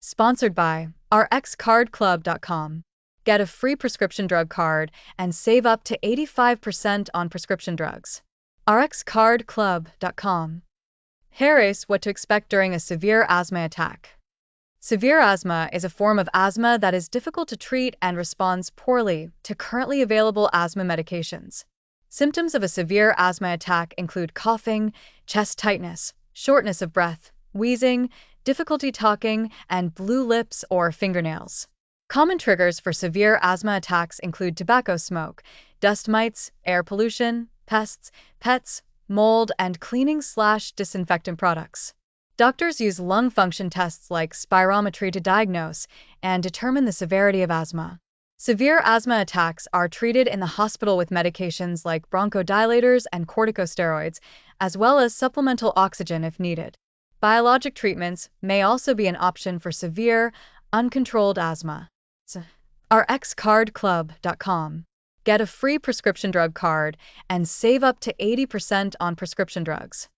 Sponsored by rxcardclub.com. Get a free prescription drug card and save up to 85% on prescription drugs. rxcardclub.com. Here's what to expect during a severe asthma attack. Severe asthma is a form of asthma that is difficult to treat and responds poorly to currently available asthma medications. Symptoms of a severe asthma attack include coughing, chest tightness, shortness of breath, wheezing, difficulty talking, and blue lips or fingernails. Common triggers for severe asthma attacks include tobacco smoke, dust mites, air pollution, pests, pets, mold, and cleaning/disinfectant products. Doctors use lung function tests like spirometry to diagnose and determine the severity of asthma. Severe asthma attacks are treated in the hospital with medications like bronchodilators and corticosteroids, as well as supplemental oxygen if needed. Biologic treatments may also be an option for severe, uncontrolled asthma. rxcardclub.com. Get a free prescription drug card and save up to 80% on prescription drugs.